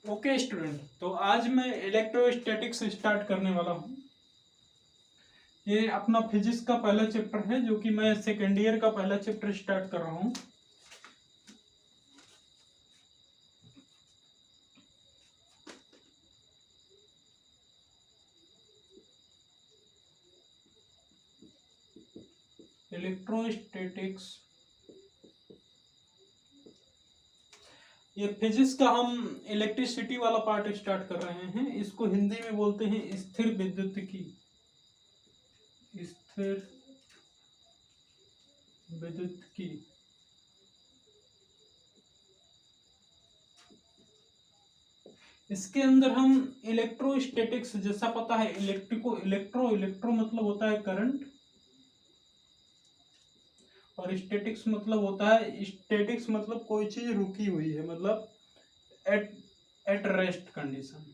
Okay student, तो आज मैं इलेक्ट्रोस्टैटिक्स स्टार्ट करने वाला हूँ। ये अपना फिजिक्स का पहला चैप्टर है, जो कि मैं सेकेंड ईयर का पहला चैप्टर स्टार्ट कर रहा हूँ। इलेक्ट्रोस्टैटिक्स, ये फिजिक्स का हम इलेक्ट्रिसिटी वाला पार्ट स्टार्ट कर रहे हैं। इसको हिंदी में बोलते हैं स्थिर विद्युतिकी। स्थिर विद्युतिकी। इसके अंदर हम इलेक्ट्रोस्टैटिक्स, जैसा पता है इलेक्ट्रो मतलब होता है करंट, और स्टैटिक्स मतलब होता है, स्टैटिक्स मतलब कोई चीज रुकी हुई है, मतलब एट एट रेस्ट कंडीशन।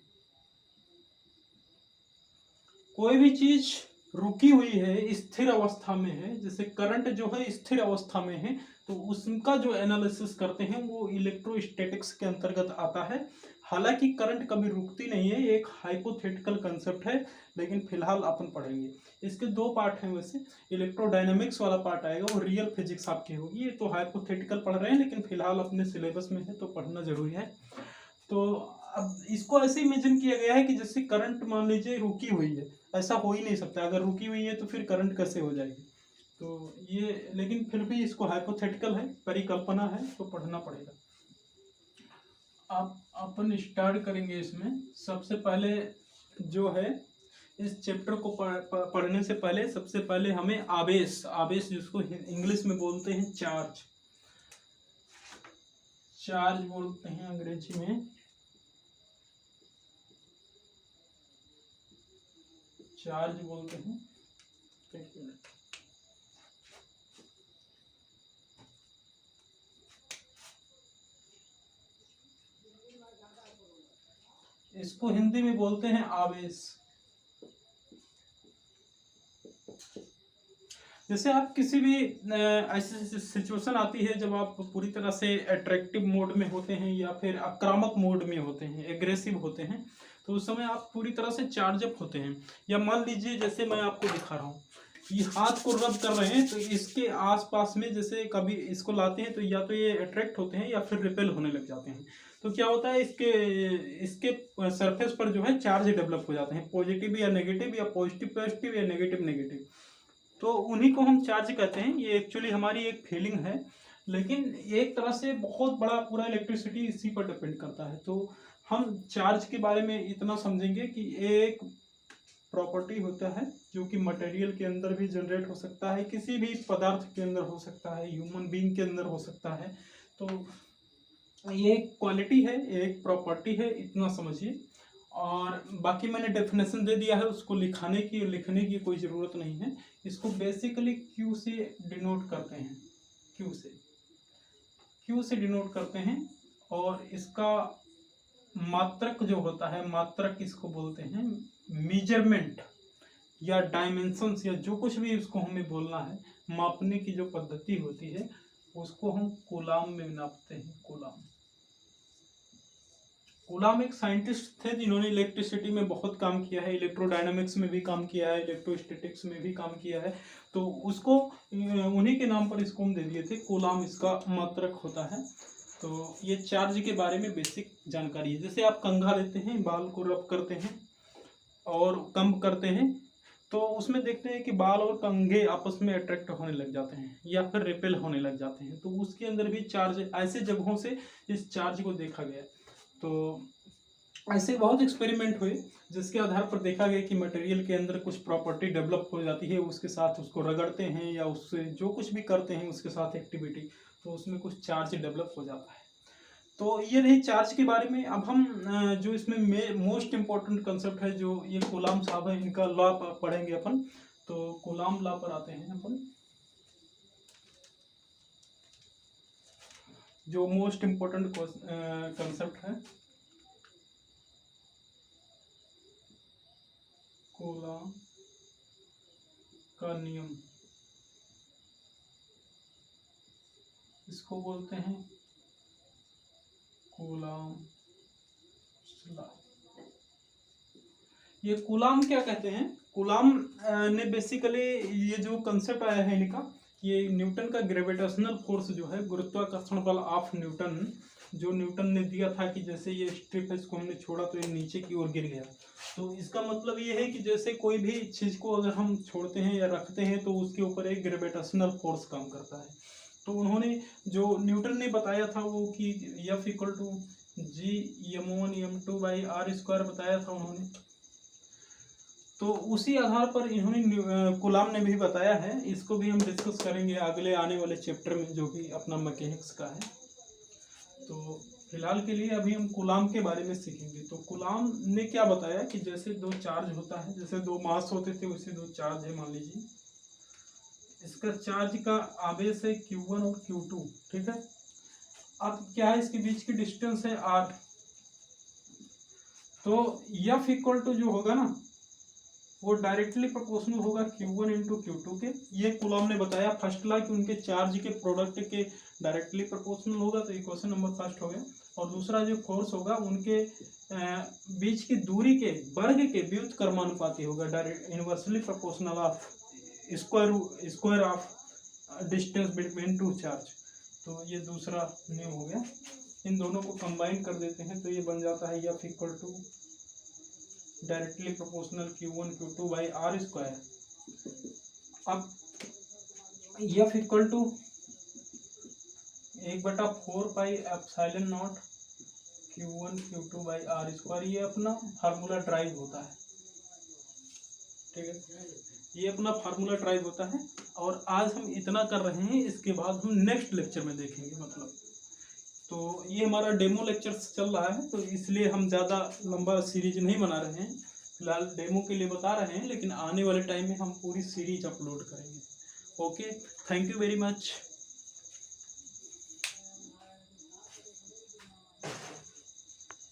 कोई भी चीज रुकी हुई है, स्थिर अवस्था में है, जैसे करंट जो है स्थिर अवस्था में है, तो उसका जो एनालिसिस करते हैं वो इलेक्ट्रोस्टैटिक्स के अंतर्गत आता है। हालांकि करंट कभी रुकती नहीं है, ये एक हाइपोथेटिकल कंसेप्ट है, लेकिन फिलहाल अपन पढ़ेंगे। इसके दो पार्ट हैं वैसे। इलेक्ट्रोडायनामिक्स वाला पार्ट आएगा, वो रियल फिजिक्स आपकी होगी। ये तो हाइपोथेटिकल पढ़ रहे हैं, लेकिन फिलहाल अपने सिलेबस में है तो पढ़ना जरूरी है। तो अब इसको ऐसे इमेजिन किया गया है कि जैसे करंट मान लीजिए रुकी हुई है। ऐसा हो ही नहीं सकता, अगर रुकी हुई है तो फिर करंट कैसे हो जाएगी। तो ये, लेकिन फिर भी इसको हाइपोथेटिकल है, परिकल्पना है, तो पढ़ना पड़ेगा। आप अपन स्टार्ट करेंगे इसमें। सबसे पहले जो है, इस चैप्टर को पढ़ने से पहले सबसे पहले हमें आवेश, आवेश जिसको इंग्लिश में बोलते हैं चार्ज, चार्ज बोलते हैं अंग्रेजी में, चार्ज बोलते हैं। एक मिनट, इसको हिंदी में बोलते हैं आवेश। जैसे आप किसी भी ऐसी सिचुएशन आती है जब आप पूरी तरह से अट्रैक्टिव मोड में होते हैं या फिर आक्रामक मोड में होते हैं, एग्रेसिव होते हैं, तो उस समय आप पूरी तरह से चार्ज अप होते हैं। या मान लीजिए जैसे मैं आपको दिखा रहा हूँ, ये हाथ को रब कर रहे हैं, तो इसके आसपास में जैसे कभी इसको लाते हैं तो या तो ये अट्रैक्ट होते हैं या फिर रिपेल होने लग जाते हैं। तो क्या होता है, इसके इसके सरफेस पर जो है चार्ज डेवलप हो जाते हैं, पॉजिटिव या नेगेटिव, या पॉजिटिव पॉजिटिव या नेगेटिव नेगेटिव। तो उन्हीं को हम चार्ज कहते हैं। ये एक्चुअली हमारी एक फीलिंग है, लेकिन एक तरह से बहुत बड़ा पूरा इलेक्ट्रिसिटी इसी पर डिपेंड करता है। तो हम चार्ज के बारे में इतना समझेंगे कि एक प्रॉपर्टी होता है जो कि मटेरियल के अंदर भी जनरेट हो सकता है, किसी भी पदार्थ के अंदर हो सकता है, ह्यूमन बीइंग के अंदर हो सकता है। तो ये एक क्वालिटी है, एक प्रॉपर्टी है, इतना समझिए। और बाकी मैंने डेफिनेशन दे दिया है, उसको लिखने की कोई ज़रूरत नहीं है। इसको बेसिकली क्यू से डिनोट करते हैं, क्यू से डिनोट करते हैं। और इसका मात्रक जो होता है, मात्रक इसको बोलते हैं, मेजरमेंट या डायमेंशंस, या जो कुछ भी उसको हमें बोलना है, मापने की जो पद्धति होती है उसको हम कूलाम में नापते हैं। कूलाम, कूलाम एक साइंटिस्ट थे जिन्होंने इलेक्ट्रिसिटी में बहुत काम किया है, इलेक्ट्रोडायनामिक्स में भी काम किया है, इलेक्ट्रोस्टैटिक्स में भी काम किया है। तो उसको उन्हीं के नाम पर इसको हम दे दिए थे, कूलाम इसका मात्रक होता है। तो ये चार्ज के बारे में बेसिक जानकारी है। जैसे आप कंघा लेते हैं, बाल को रब करते हैं और कम करते हैं, तो उसमें देखते हैं कि बाल और कंघे आपस में अट्रैक्ट होने लग जाते हैं या फिर रिपेल होने लग जाते हैं। तो उसके अंदर भी चार्ज, ऐसे जगहों से इस चार्ज को देखा गया। तो ऐसे बहुत एक्सपेरिमेंट हुए जिसके आधार पर देखा गया कि मटेरियल के अंदर कुछ प्रॉपर्टी डेवलप हो जाती है, उसके साथ उसको रगड़ते हैं या उससे जो कुछ भी करते हैं उसके साथ एक्टिविटी, तो उसमें कुछ चार्ज डेवलप हो जाता है। तो ये रही चार्ज के बारे में। अब हम जो इसमें मोस्ट इम्पोर्टेंट कंसेप्ट है, जो ये कूलाम साहब है, इनका लॉ पढ़ेंगे अपन। तो कूलाम लॉ पर आते हैं अपन। जो मोस्ट इम्पोर्टेंट कंसेप्ट है, कूलाम का नियम, इसको बोलते हैं कूलाम ये कूलाम क्या कहते हैं? कूलाम ने बेसिकली ये जो कंसेप्ट आया है इनका, ये न्यूटन का ग्रेविटेशनल फोर्स जो है, गुरुत्वाकर्षण बल ऑफ न्यूटन, जो न्यूटन ने दिया था कि जैसे ये स्ट्रिप है, इसको हमने छोड़ा तो ये नीचे की ओर गिर गया। तो इसका मतलब ये है कि जैसे कोई भी चीज़ को अगर हम छोड़ते हैं या रखते हैं तो उसके ऊपर एक ग्रेविटेशनल फोर्स काम करता है। तो उन्होंने जो न्यूटन ने बताया था वो कि F equal to G m1 m2 by R square बताया था उन्होंने। तो उसी आधार पर इन्होंने कूलाम ने भी बताया है। इसको भी हम डिस्कस करेंगे अगले आने वाले चैप्टर में, जो भी अपना मैकेनिक्स का है। तो फिलहाल के लिए अभी हम कूलाम के बारे में सीखेंगे। तो कूलाम ने क्या बताया कि जैसे दो चार्ज होता है, जैसे दो मास होते थे वैसे दो चार्ज है मान लीजिए। इसका चार्ज का आवेश है Q1 और Q2, ठीक है। अब क्या है, इसके बीच की डिस्टेंस है R। तो F इक्वल टू जो होगा ना, वो डायरेक्टली प्रोपोर्शनल होगा Q1 इंटू Q2 के। ये कूलाम ने बताया फर्स्ट ला कि उनके चार्ज के प्रोडक्ट के डायरेक्टली प्रोपोर्शनल होगा। तो इक्वेशन नंबर फर्स्ट हो गया। और दूसरा जो फोर्स होगा उनके बीच की दूरी के वर्ग के व्युत्क्रमानुपाती होगा, direct inversely proportional of square of distance between two charge. तो ये दूसरा नियम हो गया। इन दोनों को कंबाइन कर देते हैं तो ये बन जाता है F equal to directly proportional Q1 Q2 by R square. अब F equal to 1/4 pi epsilon nought Q1 Q2 by R square, ये अपना फार्मूला ड्राइव होता है, ठीक है। ये अपना फार्मूला ड्राइव होता है। और आज हम इतना कर रहे हैं, इसके बाद हम नेक्स्ट लेक्चर में देखेंगे। मतलब तो ये हमारा डेमो लेक्चर चल रहा है, तो इसलिए हम ज़्यादा लंबा सीरीज नहीं बना रहे हैं। फिलहाल डेमो के लिए बता रहे हैं, लेकिन आने वाले टाइम में हम पूरी सीरीज अपलोड करेंगे। Okay, thank you very much.